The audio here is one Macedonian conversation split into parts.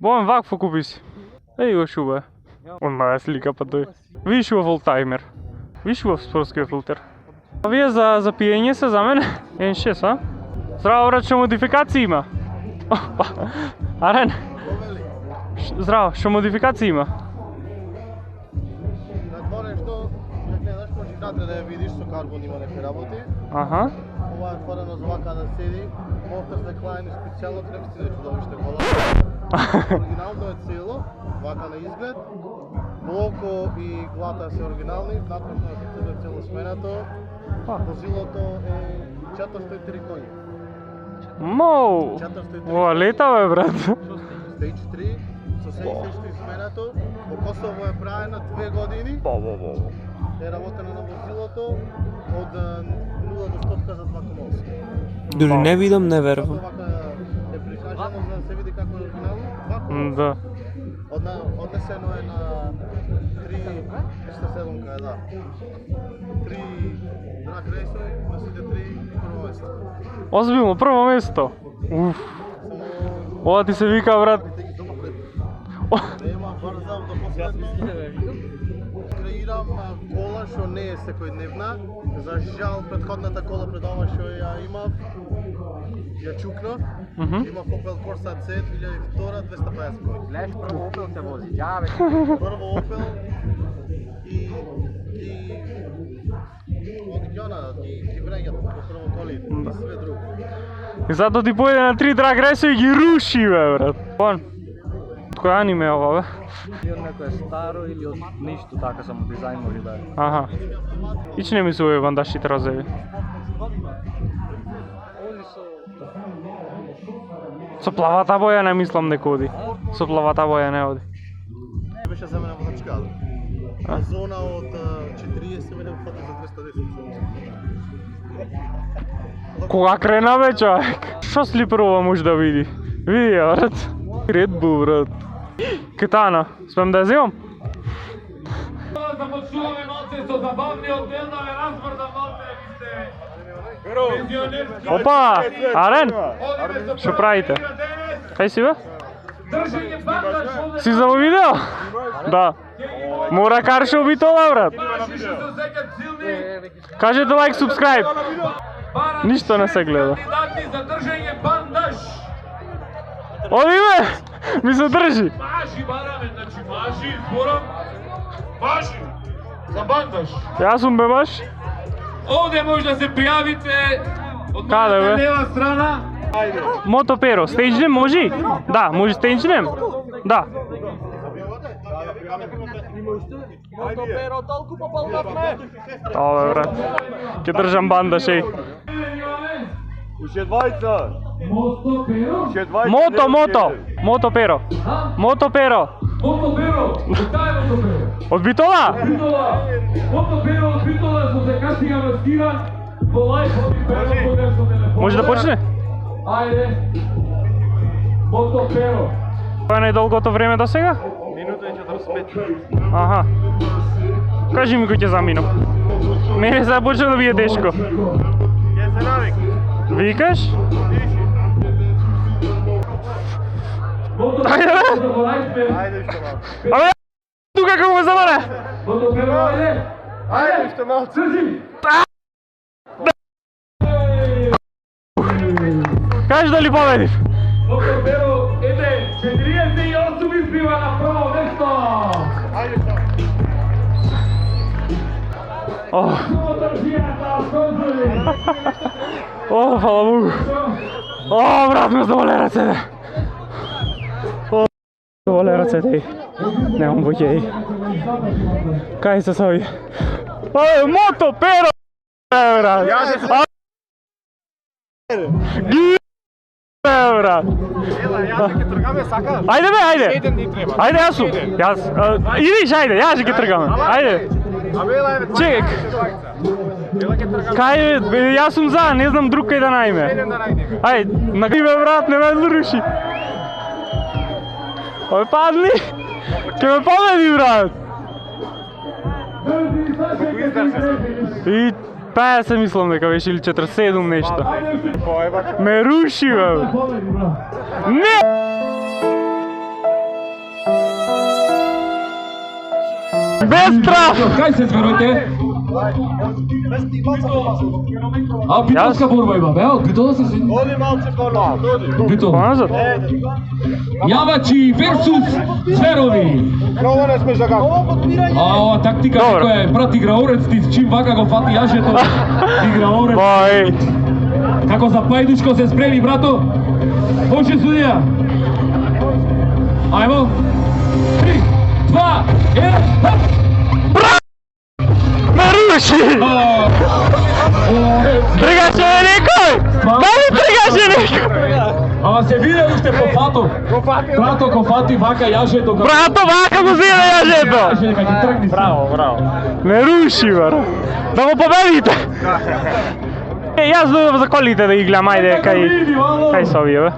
Бојан вакво купи си. Еј го шуба. Он ма слика па тој. Виш во волтаймер. Виш во спортскиот филтер. А вие за пиење се за мене? 1.6, а? Здраво, брат, што модификации има? Арен? Здраво, што модификации има? На дворе што, не гледаш, може внатре да ја видиш, со карбон има некои работи. Аха. Ова е отворено за вака да седи. Мотор за клајни специјално требсти да чудовиште кола. Оригинално е цело, вака на изглед. Блоко и глата се оригинални, напрешно е цело сменато. Возилото е 403 коњи. Моу! Ова лета бе, брат. Stage 3, со се исто изменато. Во Косово е правено 2 години. Е работено на возилото од 0 до 100 за 2,8. Дури не видам, не верувам. Вака е прикажано за да се види како е оригинално. Да. Однесено е на 307 кај, да. 3 драг рейсови, на сите 3 прво место. Озбилно, прво место. Уф. Ова ти се вика, брат. Нема брзам до последно. Креирам кола што не е секојдневна. За жал претходната кола пред ова што ја имав, ја чукнав. Имав Opel Corsa C 2002 250 коњи. Гледаш, прво Opel се вози, џаве. Прво Opel и ги враќат по прво колите и све друго. И затоа ти појде на 3 драг рейсови и ги руши, бе, брат. Вон. Кој аниме е ова, бе? Или од некое старо или од ништо така само дизајн може да е. Аха. Ич не ми се овие вандашите розеви. Со плавата боја не мислам дека оди. Со плавата боја не оди. Беше за мене возачка. Зона од 40 мене фата за 210. Кога крена бе, човек? Шо слиперова може да види? Види ја, брат. Red Bull, брат. Китана, смем да ја земам? Започнуваме малце со забавниот дел да ве разбрдам малце, вие сте Опа! Арен! Шо правите? Кај си бе? држање бандаш, Си за во видео? Да. Мора караш оби тоа, брат. што се секат силни, Кажете лайк, субскрайб. Ништо не се гледа. кандидати за држање бандаш. Оди бе! Ми се држи. Маши бараме, значи маши, зборам. Маши, за бандаш. Јас сум бе баш. Овде може да се пријавите од Каде, мојата бе? лева страна. Мотоперо, стейджнем може? Да, може стейджнем? Да. Мотоперо толку попалнавме. Тоа бе, брат. Ке држам бандаш, еј. Уште двајца. Мотоперо? Уште двајца. Мото. Мотоперо. Мотоперо. Мотоперо, кој е мотоперо? Од Битола? Битола, мотоперо од Битола со се касија маскиран, по лајф од перо по нешто телефон. Може да почне? Ајде. Мотоперо. Кој е најдолгото време до сега? Минута и 45. Аха. Кажи ми кој ќе заминам. Мене се почна да би е тешко. Ќе се навик. Викаш? Мотоперо, Ајде уште малку. Абе, тука како ме замане? Мотоперо, ајде. Ајде уште малку. Држи. Кажи дали победив? Мотоперо, ете, 48 избива на прво место. Ајде уште. О, фала Богу. О, брат, ме заболе рацете. О, заболе рацете. Немам боќе. Кај се сови? О, мотоперо, брат. Ги, брат. Ајде бе, ајде. Ајде, јас сум. Идиш, ајде, јас ќе тргаме. Ајде. Чек. Кај бе, јас сум за, не знам друг кај да најме. Ајде, на кај бе, брат, не ме зруши. Ой, падни. Ке ме победи, брат. И 50 мислам дека беше или 47 нешто. Ме руши, бе. Не! Без страх! Кај се зверојте? А, битолска борба има, бе, битола се си... Оди малце по-назад, оди. Битол. Поназад? Јавачи версус зверови. Много не сме за како. А, ова тактика Добро. која е брат играорец, ти чим вака го фати јажето, играорец. Бај! Како за пајдучко се спреми, брато. Може судија. Ајмо. 3, 2, 1, хоп! Ме руши! Тргаше ме некој! Дали тргаше некој? Ама се виде уште по фато. Брато го фати вака јажето. Брато, вака го зиде јажето! Каже дека ќе тргни. Браво. Ме руши, бара. Да го победите! Јас дојдов за колите да ги гледам, ајде, кај се овие, бе?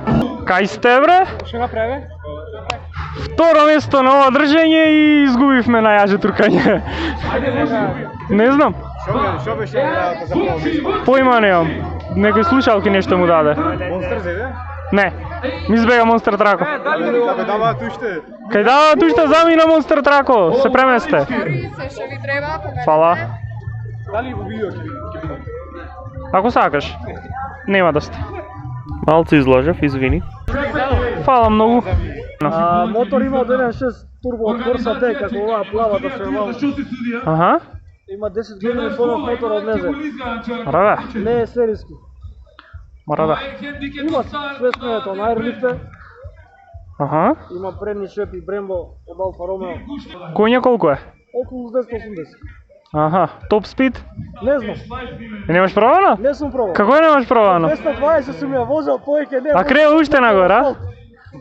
Кај сте, бре? Што направи? Второ место на ова држање и изгубивме на јаже тркање. Не знам. Шо беше играта за пол? Поима немам. Некој слушалки нешто му даде. Монстр зеде? Не. Ми избега Монстер Трако. Кај даваат уште. Кај даваат уште замина Монстер Трако. Се преместе. Се што ви треба, победите. Фала. Дали во видео ќе биде? Ако сакаш. Нема да сте. Малце излажав, извини. Фала многу. Мотор има 1.6 турбо од Corsa D, како оваа плавата сервала. Аха. Има 10 години понов мотор од незе. Мара бе. Не е сериски. Мара бе. Има све сменето на аерлифте, Аха. има предни шепи Brembo од Alfa Romeo. Коња колку е? Околу 280. Аха. Топ спид? Не знам, И немаш пробано? не сум пробал. Како е немаш пробано? 220 сум ја возел, повеќе не. А крева уште нагоре, а?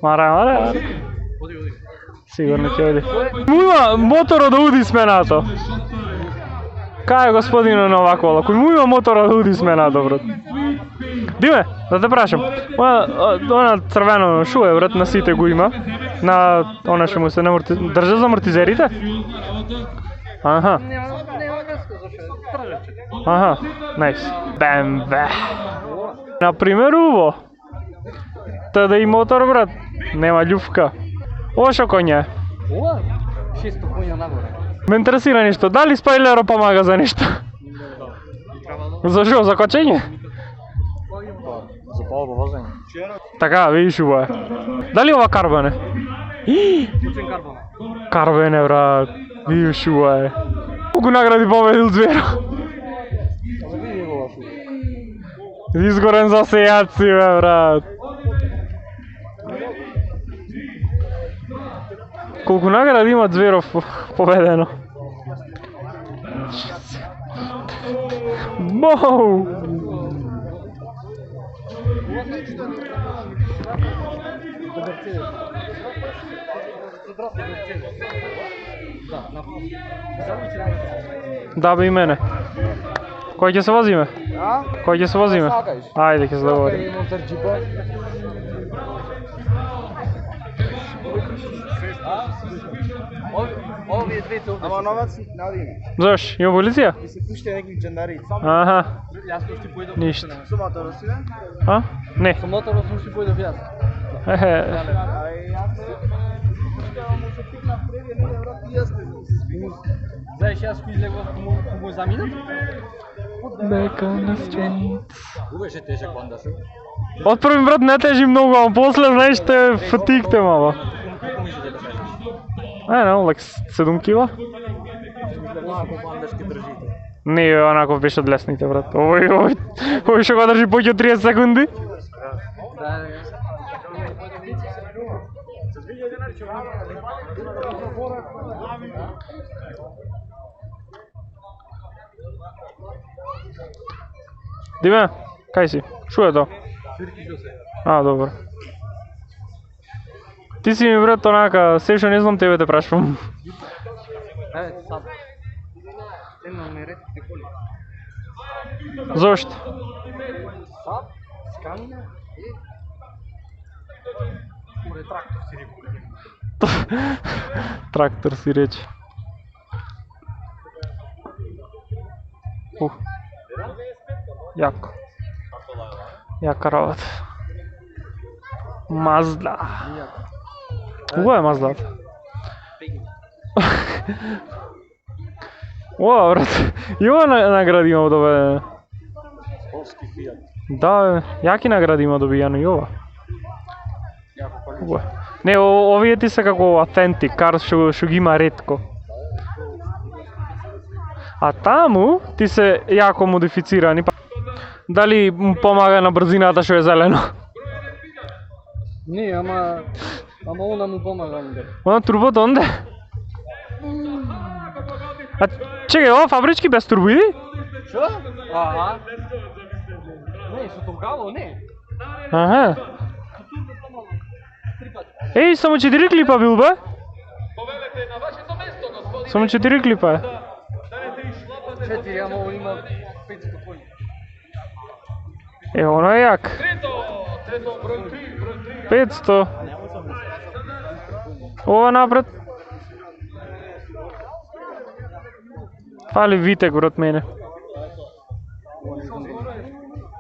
Мара. Сигурно ќе оди. Му има моторот да уди сменато. Кај е господино на оваа кола? Кој му има моторот да уди сменато, брат? Диме, да те прашам. Она црвено шуе, брат, на сите го има. На она што му се држа за амортизерите? Аха. Нема врска зашто тржаче. Аха, најс. BMW. Например, уво. Та да и мотор, брат. Нема љуфка. Ова шо коња е? Ова? 600 коња нагоре. Ме интересира нешто. Дали спойлеро помага за нешто? За шо, за кочење? За полго возење. Така, видиш ова е. Дали ова карбон е? Кучен карбон. Карбон е, брат. Видиш ова е. Колку награди победил зверо? Изгорен за сејаци, бе, брат. Колку награди има Зверов победено? Боу! Да, бе и мене. Кој ќе се возиме? Кој ќе се возиме? Ајде, ќе се договориме. Овие двете овде. Ама новац нади има. Зош, има полиција? И се пуште некои джендари. Аха, Јас уште појдов. ништо. Сумата росија? А? Не. Со моторот сум уште појдов јас. Ехе. Ај јас му се пикна преди не врат и јас не. Знаеш, јас кој излегов кому заминат? Back on the streets. Убеше тежек банда се. Од први брат не тежи многу, а после знаеш те фатикте мало. Колку мислиш дека тежиш? Не, like 7 кила. Лако бандашки држите. Не, онаков беше од лесните, брат. Овој што го држи поќе од 30 секунди. Да. Диме, кај си? Шо е тоа? А, добро. Ти си ми брат онака, се што не знам тебе те прашувам. Еве, сад. Едно меретите коли. Зошто? Сад, Сканија и... Море трактор си рекол. Трактор си рече. Јако. Јака работа. Мазда. Кога е Маздата? Ова, брат. И ова награди има доведено. Полски Фиат. Да, јаки награди има добијано и ова. Ова. Не, овие ти се како authentic, кар што ги има ретко. А таму ти се јако модифицирани. Дали му помага на брзината што е зелено? Не, ама она му помага онде. Она турбото онде? А чекај, ова фабрички без турбо иди? Што? Аха. Не, што тогава не. Аха. Еј, само 4 клипа бил бе? Само 4 клипа е. 4, ама ово има 500 коњи. Е, оно е јак. 500. Ова напред. Фали Витек брат мене.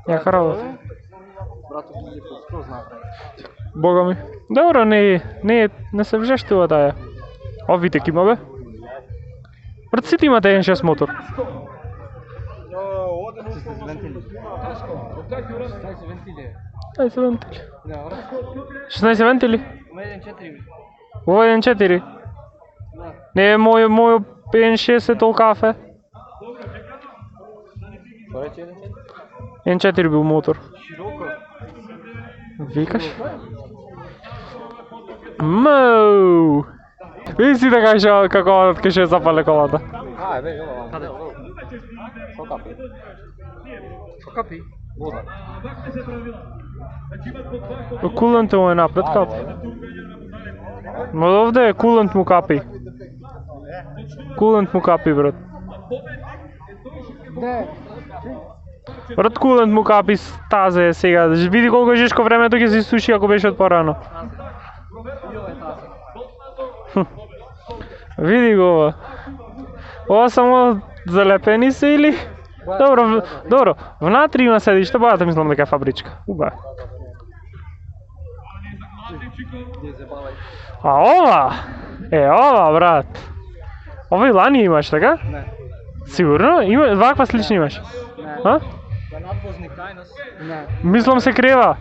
Јака работа. Брато ти што знае. Бога ми. Добро, не се вжештува таа. О, Витек има бе. Брат, сите имате 1.6 мотор. Дај се вентили. 16 вентили? Ова е 1.4. Не е мој 1.6 е толкав е. 1.4 бил мотор. Викаш? Моу! Види си да кажеш како ќе запале колата. Бе, ова. Каде? Што капи? Што капи? Вода. Кулант му е напред капи. Но овде е кулант му капи. Кулант му капи, брат. Не. Брат, кулант му капи тазе сега. Види колко жешко времето ќе се суши ако беше од порано. Види го ова. Ова само залепени се или? Добро, внатри има седиште, бајата мислам дека е фабричка. Уба. А ова? Ова, брат. Ова и лани имаш, така? Не. Сигурно? Има, ваква слични имаш? Не. А? Да надвозник тајнос? Не. Мислам се крева.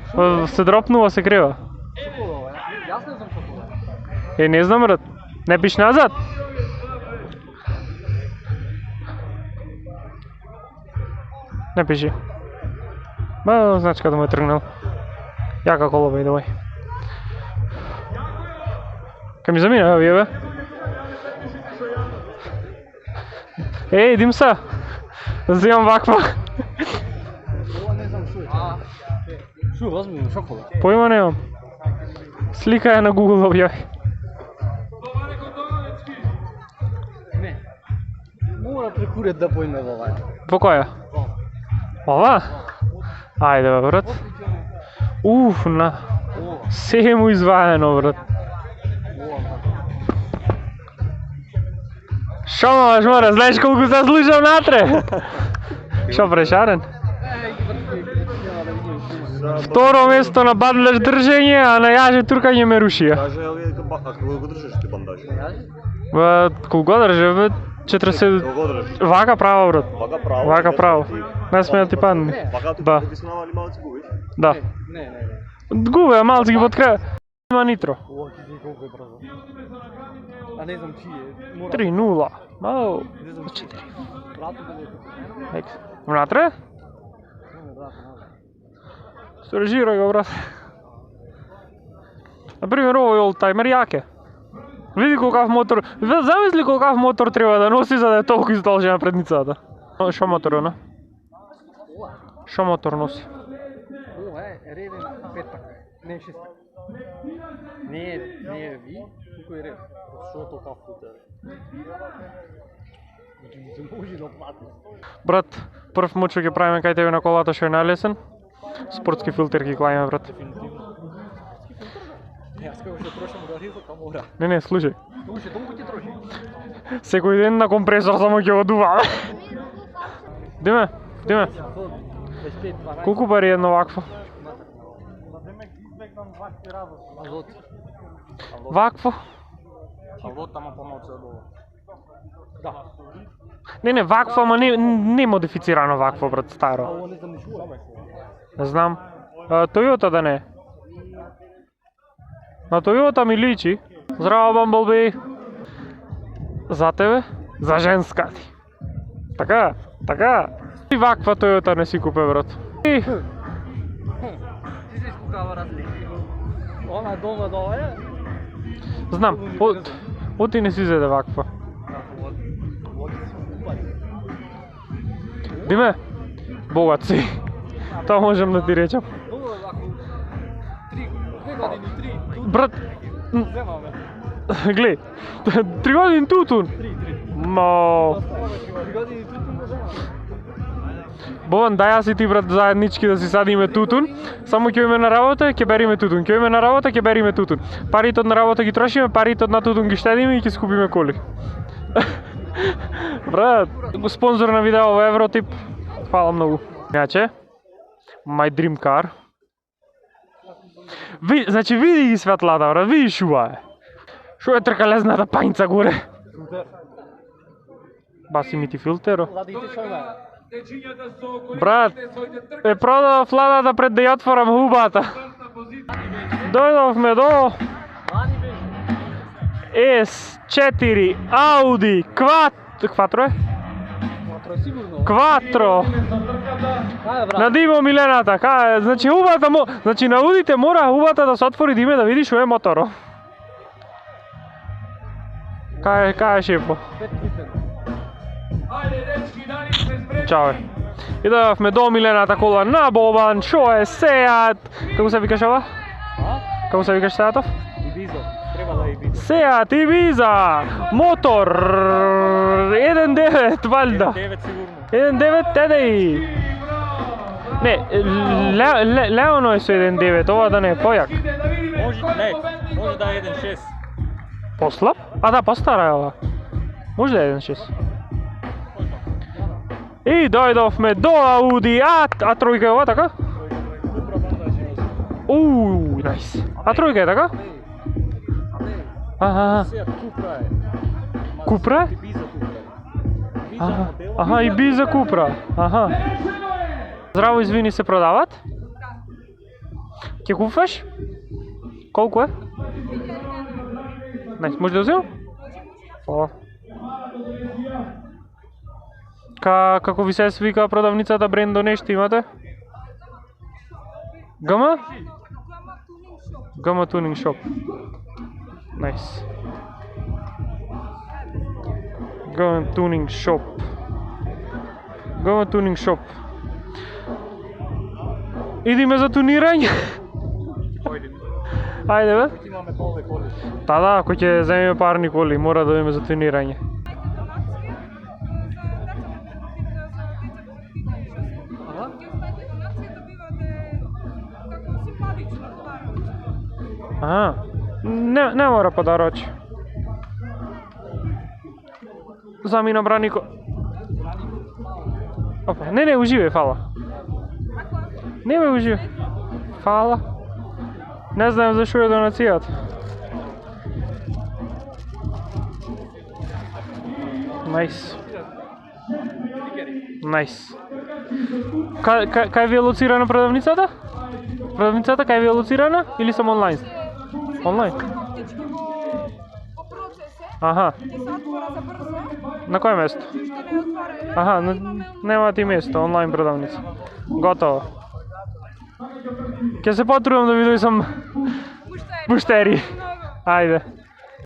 Се дропнува се крева. Што ова? Јас не знам што ова. Не знам, брат. Не пиш назад? Не пиши. Ба, значи каде му е тргнал. Јака колова и давај. Кај ми замина, овие бе? Еј, Димса! Да вземам ваква. Ова не знам што е. Што, возможно, што кола? Појма немам. Слика е на Google објави. Не. Мора прекурет да појме во ова. По која? Ова? Ајде бе, брат. Уф, на. Се е му изваено, брат. Шо мора, знаеш колку заслужам натре? Шо прешарен? Второ место на бандаж држење, а на јаже туркање ме рушија. Каже, ако го држиш ти бандаж? Колку го држа, бе? 40... Го држиш? Вака право, брат. Вака право? Вака право. Не сме да ти падне. Вака ти Да. ти снавали малци губиш? Да. Не. Губе, малци ги подкрепя. Има нитро. Ова ти си колку е брзо. А не знам чие. Мора 3-0. Мау. не знам чие. Брато да не е. Внатре? Не, брато. Сторежирај го, брат. Например, овој олдтаймер јак е. Види колкав мотор... Замисли колкав мотор треба да носи за да е толку издолжена предницата. Шо мотор е, на? Шо мотор носи? Ова е ревен петак. Не шестак. Не е ви, туку е рев. Што е толкав футер? Ги може да плати. Брат, прв мучо ќе правиме кај тебе на колата што е најлесен. Спортски филтер ги клајме, брат. Јас како што трошам гориво, таму мора. Не, слушај. Слушај, толку ти троши. Секој ден на компресор само ќе го дуваме. Диме. 25-12. Колку пари е едно вакво? Азот. Вакво? Алот, ама помалку од ова. Да. Не, вакво, ама не модифицирано вакво, брат, старо. Ово не знам ни шува. Не знам. Toyota да не. На Toyota ми личи. Здраво, Бамблби. За тебе? За женска ти. Така, така. И ваква Toyota не си купе, брат. И... Ти се искукава разлики. Она долна дола е. Знам, оти не си зеде ваква. Диме, богат си. Тоа можем да ти речам. Долу ваку. 2 години, 3. Брат, Земаме. глеј, 3 години тутун. 3. Мо, 3 години тутун го земаме. Бован, дај јас и ти, брат, заеднички да си садиме тутун. Само ќе име на работа, ќе бериме тутун. Ќе име на работа, ќе бериме тутун. Парите од на работа ги трошиме, парите од на тутун ги штедиме и ќе скупиме коли. Брат, спонзор на видео во Евротип. Фала многу. Иначе, my dream car. Значи види ги светлата, брат, види шува е. Шо е тркалезната пањца горе. Баси ми ти филтеро. Ладите шојме. Брат, е продав ладата пред да ја отворам хубата. Дојдовме до S4 Audi Quattro е? Сигурно. Quattro. Ајде брат. На Димо Милената, кај, значи хубата значи на Аудите мора хубата да се отвори Диме да види што е моторо. Кај е шефо? 5 литра. Чао. И дојавме до Милената кола на Бобан, шо е Seat. Како се викаш ова? А? Како се викаш Seatов? Ibiza. Треба да е Ibiza. Seat Ibiza, мотор 1.9 валда. 9 сигурно. 1.9 едеј. Не, Леоно е со 1.9, ова да не е појак. Може да е 1.6. Послаб? А да, постара е ова. Може да е 1.6. И дојдовме до Ауди А тројка е ова, така? Најс. А тројка е така? Аха. Seat Cupra е. Купра? Ibiza Cupra. Аха, Ibiza Cupra. Аха. Здраво, извини, се продават? Ќе купуваш? Колку е? Најс, може да вземам? О. Како ви се свика продавницата брендо нешто имате? Гама? Гама Tuning Shop. Најс. Гама Tuning Shop. Гама Tuning Shop. Идиме за тунирање? Ајде бе. Имаме нови коли. Да, ако ќе земеме парни коли, мора да идеме за тунирање. Аха. Не мора подароч. Замина Бранико. Опа, не, уживај, фала. Не ме уживај. Фала. Не знам зашо е донацијата. Најс. Најс. Кај ви е лоцирана продавницата? Продавницата кај ви е лоцирана или само онлайн? Онлайн? По процесе Аха. и се отвора за брзо. На кој место? Уште не е отворено. Аха, нема ти место, онлайн продавница. Готово. Ќе се потрудам да ви дојсам Уште е пуштери. многу. Ајде.